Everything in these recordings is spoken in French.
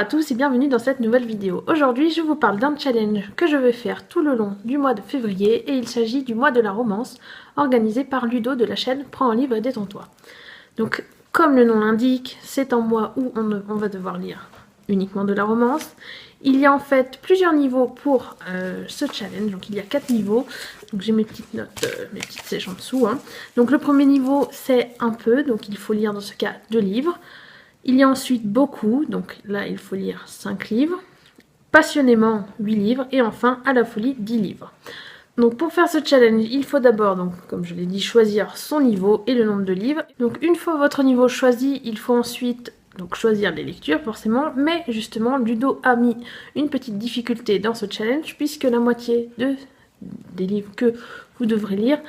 à tous et bienvenue dans cette nouvelle vidéo. Aujourd'hui je vous parle d'un challenge que je vais faire tout le long du mois de février et il s'agit du mois de la romance organisé par Ludo de la chaîne Prends un livre et détends-toi. Donc comme le nom l'indique, c'est un mois où on va devoir lire uniquement de la romance. Il y a en fait plusieurs niveaux pour ce challenge, donc il y a 4 niveaux. Donc j'ai mes petites notes, mes petites sèches en dessous. Donc le premier niveau c'est un peu, donc il faut lire dans ce cas 2 livres. Il y a ensuite beaucoup, donc là il faut lire 5 livres, passionnément 8 livres et enfin à la folie 10 livres. Donc pour faire ce challenge, il faut d'abord, donc comme je l'ai dit, choisir son niveau et le nombre de livres. Donc une fois votre niveau choisi, il faut ensuite donc choisir les lectures forcément, mais justement Ludo a mis une petite difficulté dans ce challenge puisque la moitié des livres que vous devrez lire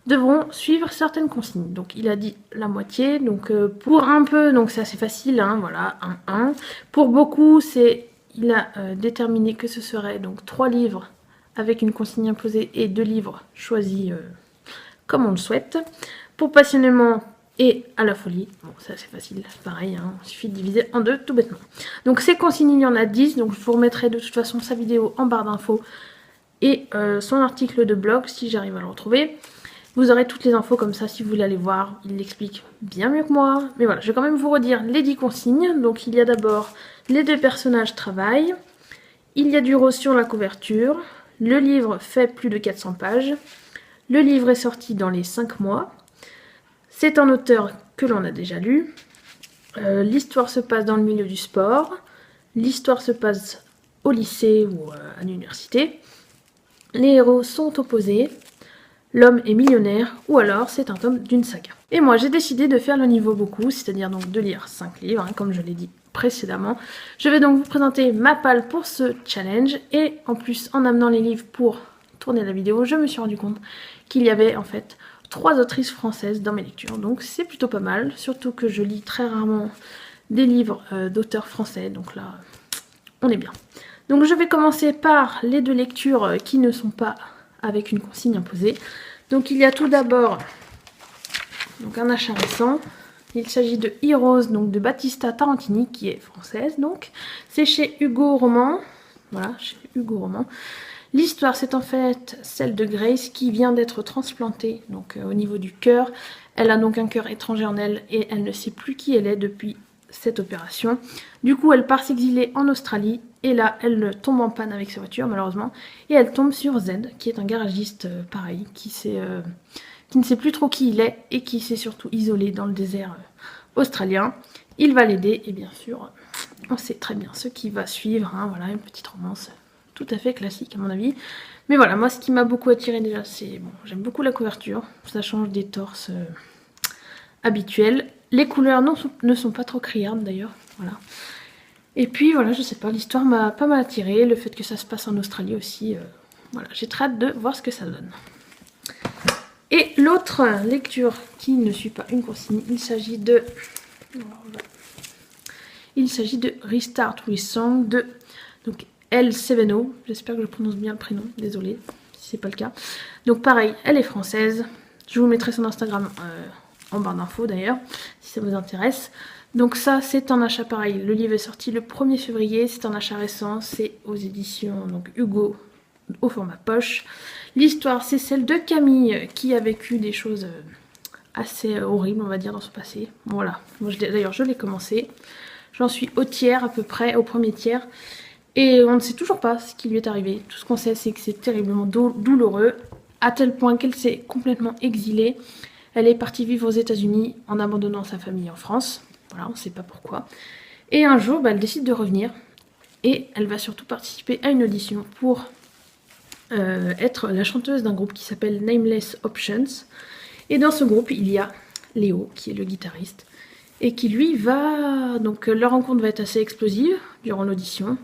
devront suivre certaines consignes. Donc il a dit la moitié, donc pour un peu, donc c'est assez facile, hein, voilà, 1. Pour beaucoup, il a déterminé que ce serait donc 3 livres avec une consigne imposée et 2 livres choisis comme on le souhaite. Pour passionnément et à la folie, bon c'est assez facile, pareil, hein, il suffit de diviser en 2 tout bêtement. Donc ces consignes, il y en a 10, donc je vous remettrai de toute façon sa vidéo en barre d'infos et son article de blog si j'arrive à le retrouver. Vous aurez toutes les infos comme ça si vous voulez aller voir, il l'explique bien mieux que moi. Mais voilà, je vais quand même vous redire les 10 consignes. Donc il y a d'abord les 2 personnages travaillent, il y a du rose sur la couverture, le livre fait plus de 400 pages, le livre est sorti dans les 5 mois, c'est un auteur que l'on a déjà lu, l'histoire se passe dans le milieu du sport, l'histoire se passe au lycée ou à l'université, les héros sont opposés, l'homme est millionnaire, ou alors c'est un tome d'une saga. Et moi j'ai décidé de faire le niveau beaucoup, c'est-à-dire donc de lire 5 livres, hein, comme je l'ai dit précédemment. Je vais donc vous présenter ma palle pour ce challenge, et en plus en amenant les livres pour tourner la vidéo, je me suis rendu compte qu'il y avait en fait 3 autrices françaises dans mes lectures, donc c'est plutôt pas mal, surtout que je lis très rarement des livres d'auteurs français, donc là on est bien. Donc je vais commencer par les 2 lectures qui ne sont pas avec une consigne imposée. Donc il y a tout d'abord un achat récent. Il s'agit de Heroes, donc de Battista Tarantini, qui est française. Donc c'est chez Hugo Roman. Voilà, chez Hugo Roman. L'histoire, c'est en fait celle de Grace qui vient d'être transplantée donc au niveau du cœur. Elle a donc un cœur étranger en elle et elle ne sait plus qui elle est depuis cette opération. Du coup, elle part s'exiler en Australie et là, elle tombe en panne avec sa voiture, malheureusement. Et elle tombe sur Z, qui est un garagiste pareil, qui ne sait plus trop qui il est et qui s'est surtout isolé dans le désert australien. Il va l'aider et bien sûr, on sait très bien ce qui va suivre. Hein, voilà, une petite romance tout à fait classique à mon avis. Mais voilà, moi ce qui m'a beaucoup attiré déjà, c'est... Bon, j'aime beaucoup la couverture, ça change des torses habituels. Les couleurs ne sont pas trop criardes d'ailleurs, voilà. Et puis voilà, je sais pas, l'histoire m'a pas mal attirée, le fait que ça se passe en Australie aussi, voilà, j'ai très hâte de voir ce que ça donne. Et l'autre lecture qui ne suit pas une consigne, il s'agit de Restart with Song de donc Elle Seveno, j'espère que je prononce bien le prénom, désolée si c'est pas le cas. Donc pareil, elle est française, je vous mettrai son Instagram en barre d'infos d'ailleurs, si ça vous intéresse. Donc ça, c'est un achat pareil. Le livre est sorti le 1er février, c'est un achat récent, c'est aux éditions donc Hugo au format poche. L'histoire, c'est celle de Camille qui a vécu des choses assez horribles, on va dire, dans son passé. Voilà, d'ailleurs je l'ai commencé. J'en suis au tiers à peu près, au premier tiers. Et on ne sait toujours pas ce qui lui est arrivé. Tout ce qu'on sait, c'est que c'est terriblement douloureux, à tel point qu'elle s'est complètement exilée. Elle est partie vivre aux États-Unis en abandonnant sa famille en France. Voilà, on ne sait pas pourquoi. Et un jour, elle décide de revenir. Et elle va surtout participer à une audition pour être la chanteuse d'un groupe qui s'appelle Nameless Options. Et dans ce groupe, il y a Léo, qui est le guitariste. Et qui lui va... Donc leur rencontre va être assez explosive durant l'audition.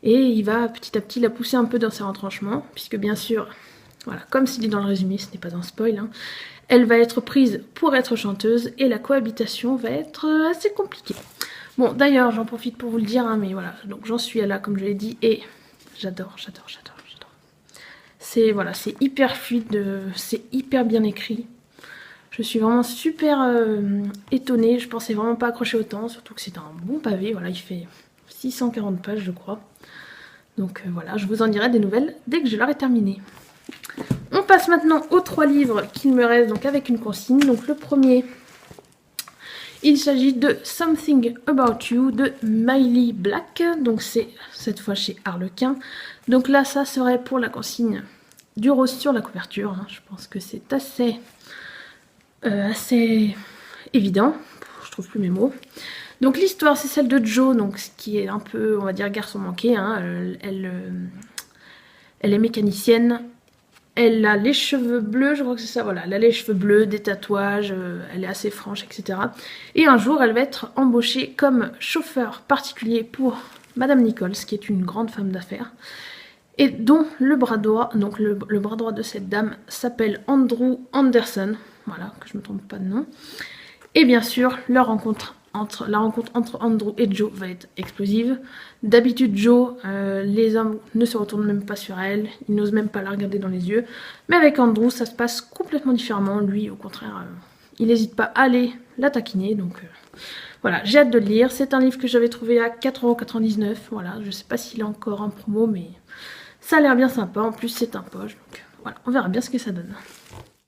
Et il va petit à petit la pousser un peu dans ses retranchements. Puisque bien sûr, voilà, comme c'est dit dans le résumé, ce n'est pas un spoil, hein, elle va être prise pour être chanteuse et la cohabitation va être assez compliquée. Bon, d'ailleurs, j'en profite pour vous le dire, hein, mais voilà, donc j'en suis là, comme je l'ai dit, et j'adore. C'est voilà, c'est hyper fluide, c'est hyper bien écrit. Je suis vraiment super étonnée, je pensais vraiment pas accrocher autant, surtout que c'est un bon pavé, voilà, il fait 640 pages je crois. Donc voilà, je vous en dirai des nouvelles dès que je l'aurai terminé. On passe maintenant aux 3 livres qu'il me reste, donc avec une consigne. Donc le premier, il s'agit de Something About You de Miley Black. Donc c'est cette fois chez Harlequin. Donc là, ça serait pour la consigne du rose sur la couverture. Hein. Je pense que c'est assez évident. Je trouve plus mes mots. Donc l'histoire, c'est celle de Jo, donc, qui est un peu, on va dire, garçon manqué. Hein. Elle est mécanicienne. Elle a les cheveux bleus, je crois que c'est ça, voilà. Elle a les cheveux bleus, des tatouages, elle est assez franche, etc. Et un jour, elle va être embauchée comme chauffeur particulier pour Madame Nichols, qui est une grande femme d'affaires. Et dont le bras droit, donc le bras droit de cette dame s'appelle Andrew Anderson. Voilà, que je ne me trompe pas de nom. Et bien sûr, la rencontre entre Andrew et Jo va être explosive. D'habitude, Jo, les hommes ne se retournent même pas sur elle, ils n'osent même pas la regarder dans les yeux. Mais avec Andrew, ça se passe complètement différemment. Lui, au contraire, il n'hésite pas à aller la taquiner. Donc voilà, j'ai hâte de le lire. C'est un livre que j'avais trouvé à 4,99 €. Voilà, je ne sais pas s'il est encore en promo, mais ça a l'air bien sympa. En plus, c'est un poche. Donc voilà, on verra bien ce que ça donne.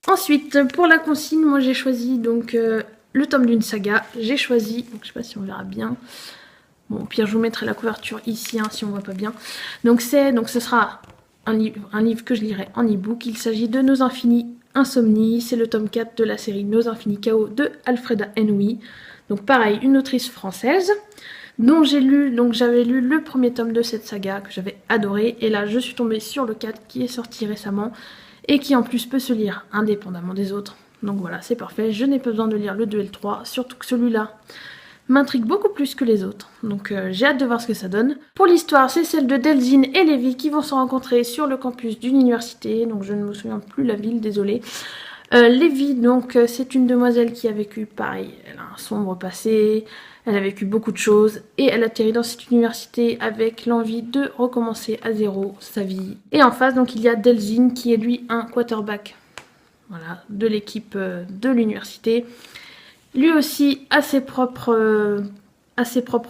Ensuite, pour la consigne, moi j'ai choisi donc le tome d'une saga. J'ai choisi, donc je sais pas si on verra bien. Bon, au pire, je vous mettrai la couverture ici, hein, si on voit pas bien. Donc ce sera un livre que je lirai en e-book. Il s'agit de Nos Infinis Insomnie. C'est le tome 4 de la série Nos Infinis Chaos de Alfreda Henry. Donc pareil, une autrice française dont j'avais lu le premier tome de cette saga que j'avais adoré. Et là, je suis tombée sur le 4 qui est sorti récemment et qui en plus peut se lire indépendamment des autres. Donc voilà, c'est parfait. Je n'ai pas besoin de lire le 2 et le 3, surtout que celui-là m'intrigue beaucoup plus que les autres. Donc j'ai hâte de voir ce que ça donne. Pour l'histoire, c'est celle de Delzine et Lévi qui vont se rencontrer sur le campus d'une université. Donc je ne me souviens plus la ville, désolée. Lévi, donc, c'est une demoiselle qui a vécu, pareil, elle a un sombre passé, elle a vécu beaucoup de choses, et elle atterrit dans cette université avec l'envie de recommencer à zéro sa vie. Et en face, donc, il y a Delzine, qui est lui un quarterback, voilà, de l'équipe de l'université. Lui aussi a ses propres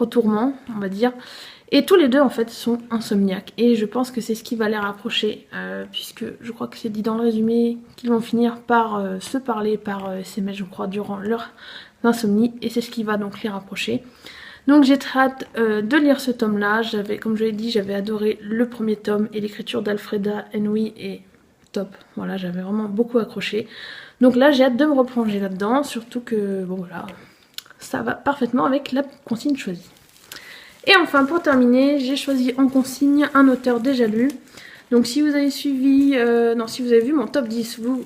tourments, on va dire. Et tous les deux, en fait, sont insomniaques. Et je pense que c'est ce qui va les rapprocher, puisque je crois que c'est dit dans le résumé qu'ils vont finir par se parler par SMS, je crois, durant leur insomnie. Et c'est ce qui va donc les rapprocher. Donc j'ai très hâte de lire ce tome-là. Comme je l'ai dit, j'avais adoré le premier tome. Et l'écriture d'Alfreda Henry est top. Voilà, j'avais vraiment beaucoup accroché. Donc là, j'ai hâte de me replonger là-dedans. Surtout que, bon voilà, ça va parfaitement avec la consigne choisie. Et enfin, pour terminer, j'ai choisi en consigne un auteur déjà lu. Donc si vous avez suivi, si vous avez vu mon top 10, vous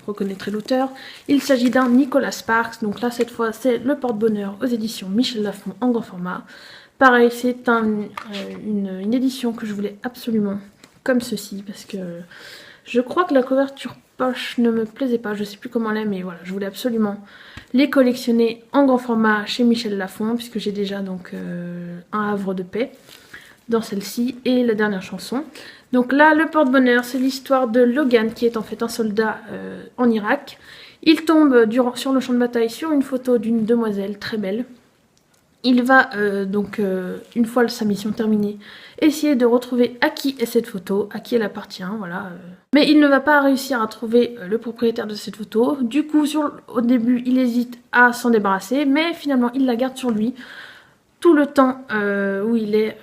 reconnaîtrez l'auteur. Il s'agit d'un Nicholas Sparks. Donc là, cette fois, c'est Le Porte-Bonheur aux éditions Michel Lafon en grand format. Pareil, c'est une édition que je voulais absolument comme ceci, parce que je crois que la couverture poche ne me plaisait pas, je sais plus comment elle est, mais voilà, je voulais absolument les collectionner en grand format chez Michel Lafon, puisque j'ai déjà donc un havre de paix dans celle-ci et la dernière chanson. Donc là, Le Porte-Bonheur, c'est l'histoire de Logan, qui est en fait un soldat en Irak. Il tombe sur le champ de bataille sur une photo d'une demoiselle très belle. Il va une fois sa mission terminée, essayer de retrouver à qui est cette photo, à qui elle appartient, voilà. Mais il ne va pas réussir à trouver le propriétaire de cette photo. Du coup, au début, il hésite à s'en débarrasser, mais finalement, il la garde sur lui tout le temps où il est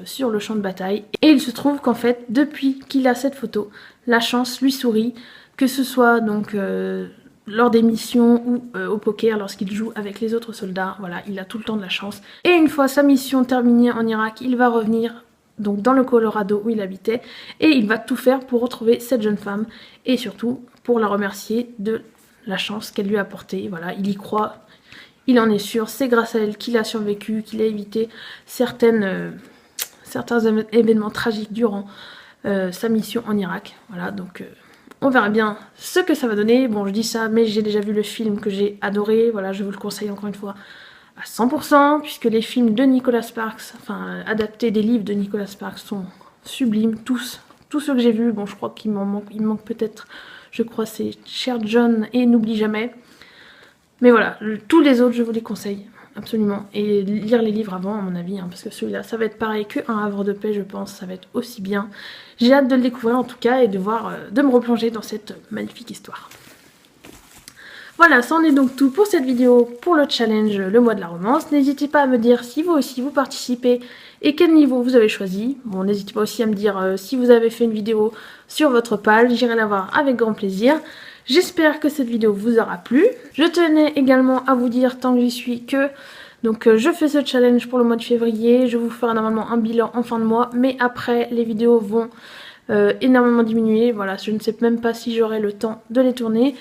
sur le champ de bataille. Et il se trouve qu'en fait, depuis qu'il a cette photo, la chance lui sourit, que ce soit donc lors des missions ou au poker lorsqu'il joue avec les autres soldats. Voilà, il a tout le temps de la chance. Et une fois sa mission terminée en Irak, il va revenir donc dans le Colorado où il habitait et il va tout faire pour retrouver cette jeune femme et surtout pour la remercier de la chance qu'elle lui a apportée. Voilà, il y croit, il en est sûr, c'est grâce à elle qu'il a survécu, qu'il a évité certains événements tragiques durant sa mission en Irak. Voilà, donc on verra bien ce que ça va donner. Bon, je dis ça, mais j'ai déjà vu le film que j'ai adoré. Voilà, je vous le conseille encore une fois à 100%, puisque les films de Nicholas Sparks, enfin adaptés des livres de Nicholas Sparks, sont sublimes, tous ceux que j'ai vus. Bon, je crois qu'il me manque peut-être, je crois c'est Cher John et N'oublie jamais. Mais voilà, tous les autres, je vous les conseille absolument. Et lire les livres avant, à mon avis, hein, parce que celui-là, ça va être pareil que Un Havre de paix, je pense, ça va être aussi bien. J'ai hâte de le découvrir en tout cas et de voir, de me replonger dans cette magnifique histoire. Voilà, c'en est donc tout pour cette vidéo, pour le challenge Le Mois de la Romance. N'hésitez pas à me dire si vous aussi vous participez et quel niveau vous avez choisi. Bon, n'hésitez pas aussi à me dire si vous avez fait une vidéo sur votre page, j'irai la voir avec grand plaisir. J'espère que cette vidéo vous aura plu. Je tenais également à vous dire, tant que j'y suis, que je fais ce challenge pour le mois de février. Je vous ferai normalement un bilan en fin de mois, mais après les vidéos vont énormément diminuer. Voilà, je ne sais même pas si j'aurai le temps de les tourner,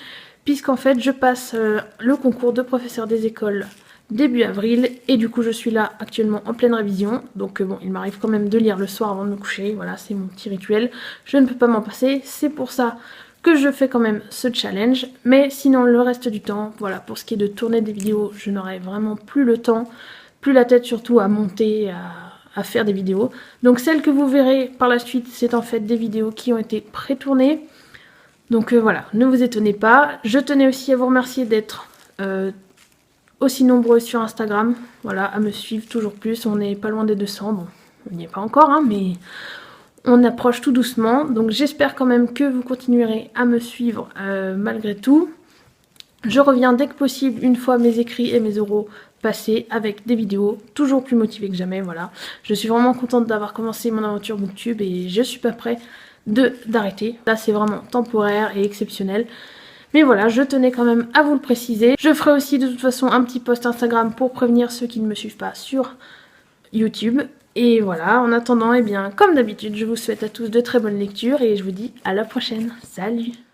puisqu'en fait je passe le concours de professeur des écoles début avril et du coup je suis là actuellement en pleine révision, donc bon, il m'arrive quand même de lire le soir avant de me coucher, voilà, c'est mon petit rituel, je ne peux pas m'en passer, c'est pour ça que je fais quand même ce challenge, mais sinon le reste du temps, voilà, pour ce qui est de tourner des vidéos, je n'aurai vraiment plus le temps, plus la tête surtout à monter, à faire des vidéos. Donc celles que vous verrez par la suite, c'est en fait des vidéos qui ont été pré-tournées. Donc voilà, ne vous étonnez pas. Je tenais aussi à vous remercier d'être aussi nombreux sur Instagram. Voilà, à me suivre toujours plus. On n'est pas loin des 200. Bon, on n'y est pas encore, hein, mais on approche tout doucement. Donc j'espère quand même que vous continuerez à me suivre malgré tout. Je reviens dès que possible, une fois mes écrits et mes oraux passés, avec des vidéos toujours plus motivées que jamais. Voilà, je suis vraiment contente d'avoir commencé mon aventure Booktube et je suis pas prête d'arrêter. Là c'est vraiment temporaire et exceptionnel. Mais voilà, je tenais quand même à vous le préciser. Je ferai aussi de toute façon un petit post Instagram pour prévenir ceux qui ne me suivent pas sur YouTube. Et voilà, en attendant, eh bien, comme d'habitude, je vous souhaite à tous de très bonnes lectures et je vous dis à la prochaine. Salut!